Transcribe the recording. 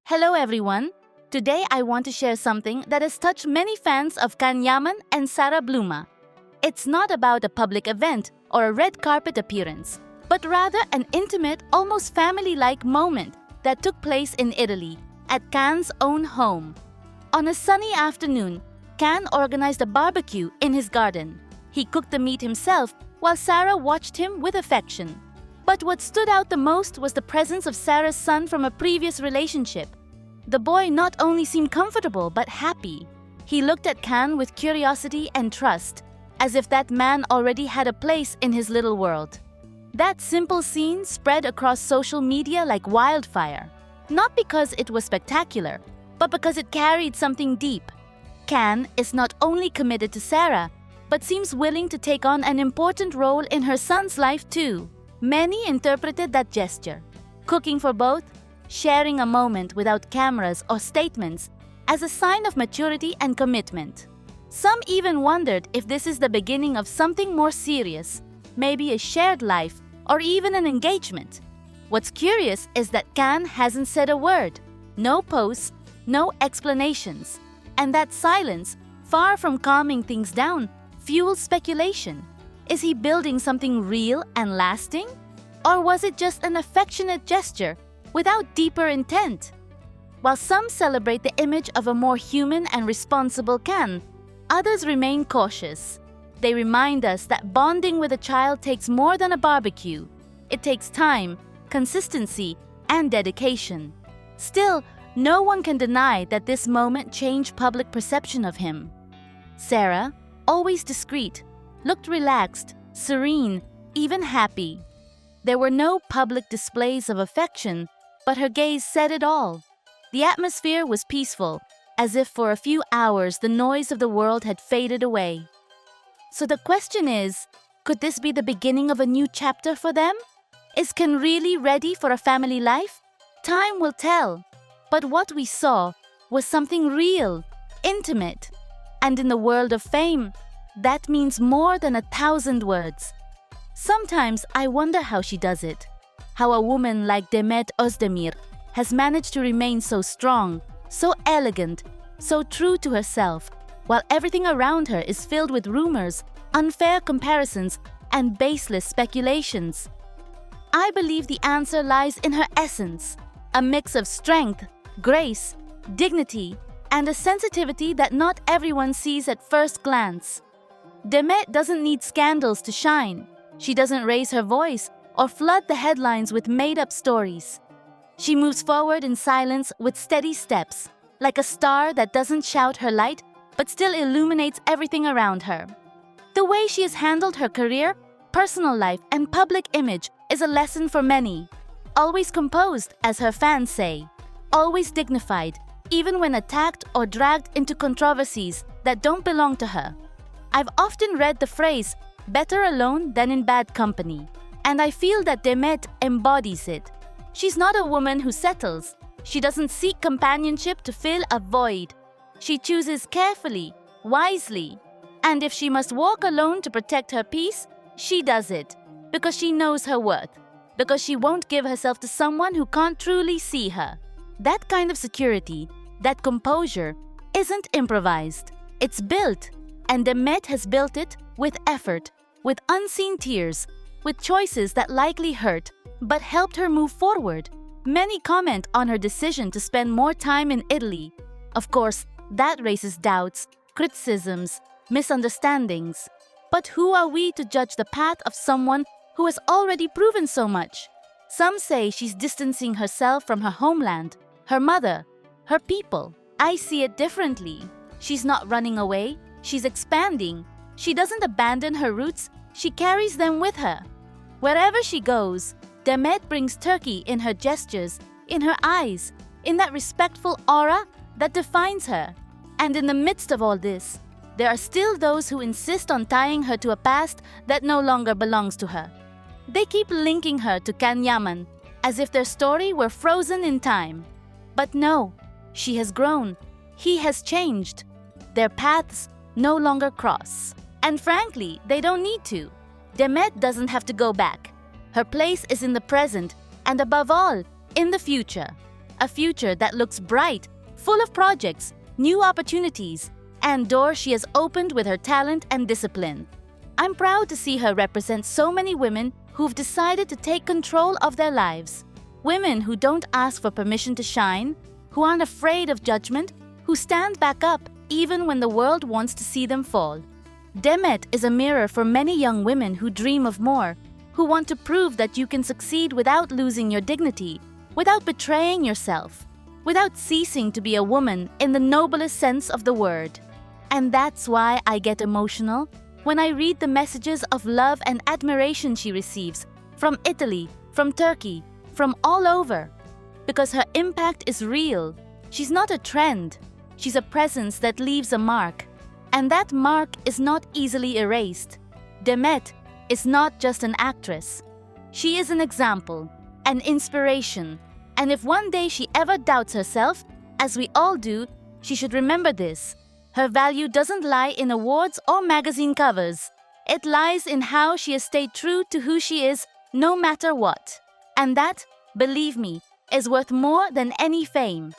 Hello everyone. Today I want to share something that has touched many fans of Can Yaman and Sarah Bluma. It's not about a public event or a red carpet appearance, but rather an intimate, almost family-like moment that took place in Italy, at Can's own home. On a sunny afternoon, Can organized a barbecue in his garden. He cooked the meat himself while Sarah watched him with affection. But what stood out the most was the presence of Sarah's son from a previous relationship. The boy not only seemed comfortable but happy. He looked at Can with curiosity and trust, as if that man already had a place in his little world. That simple scene spread across social media like wildfire, not because it was spectacular, but because it carried something deep. Can is not only committed to Sarah, but seems willing to take on an important role in her son's life too. Many interpreted that gesture, cooking for both, sharing a moment without cameras or statements, as a sign of maturity and commitment. Some even wondered if this is the beginning of something more serious, maybe a shared life or even an engagement. What's curious is that Can hasn't said a word, no posts, no explanations, and that silence, far from calming things down, fuels speculation. Is he building something real and lasting? Or was it just an affectionate gesture without deeper intent? While some celebrate the image of a more human and responsible Can, others remain cautious. They remind us that bonding with a child takes more than a barbecue. It takes time, consistency, and dedication. Still, no one can deny that this moment changed public perception of him. Sarah, always discreet, looked relaxed, serene, even happy. There were no public displays of affection, but her gaze said it all. The atmosphere was peaceful, as if for a few hours the noise of the world had faded away. So the question is, could this be the beginning of a new chapter for them? Is Can really ready for a family life? Time will tell. But what we saw was something real, intimate. And in the world of fame, that means more than 1,000 words. Sometimes I wonder how she does it. How a woman like Demet Özdemir has managed to remain so strong, so elegant, so true to herself, while everything around her is filled with rumors, unfair comparisons, and baseless speculations. I believe the answer lies in her essence, a mix of strength, grace, dignity, and a sensitivity that not everyone sees at first glance. Demet doesn't need scandals to shine. She doesn't raise her voice or flood the headlines with made-up stories. She moves forward in silence with steady steps, like a star that doesn't shout her light but still illuminates everything around her. The way she has handled her career, personal life, and public image is a lesson for many. Always composed, as her fans say. Always dignified, even when attacked or dragged into controversies that don't belong to her. I've often read the phrase, better alone than in bad company, and I feel that Demet embodies it. She's not a woman who settles. She doesn't seek companionship to fill a void. She chooses carefully, wisely, and if she must walk alone to protect her peace, she does it, because she knows her worth, because she won't give herself to someone who can't truly see her. That kind of security, that composure, isn't improvised. It's built. And Demet has built it with effort, with unseen tears, with choices that likely hurt, but helped her move forward. Many comment on her decision to spend more time in Italy. Of course, that raises doubts, criticisms, misunderstandings. But who are we to judge the path of someone who has already proven so much? Some say she's distancing herself from her homeland, her mother, her people. I see it differently. She's not running away. She's expanding. She doesn't abandon her roots, she carries them with her. Wherever she goes, Demet brings Turkey in her gestures, in her eyes, in that respectful aura that defines her. And in the midst of all this, there are still those who insist on tying her to a past that no longer belongs to her. They keep linking her to Can Yaman, as if their story were frozen in time. But no, she has grown. He has changed. Their paths no longer cross. And frankly, they don't need to. Demet doesn't have to go back. Her place is in the present, and above all, in the future. a future that looks bright, full of projects, new opportunities, and doors she has opened with her talent and discipline. I'm proud to see her represent so many women who've decided to take control of their lives. Women who don't ask for permission to shine, who aren't afraid of judgment, who stand back up even when the world wants to see them fall. Demet is a mirror for many young women who dream of more, who want to prove that you can succeed without losing your dignity, without betraying yourself, without ceasing to be a woman in the noblest sense of the word. And that's why I get emotional when I read the messages of love and admiration she receives from Italy, from Turkey, from all over. Because her impact is real. She's not a trend. She's a presence that leaves a mark. And that mark is not easily erased. Demet is not just an actress. She is an example, an inspiration. And if one day she ever doubts herself, as we all do, she should remember this. Her value doesn't lie in awards or magazine covers. It lies in how she has stayed true to who she is, no matter what. And that, believe me, is worth more than any fame.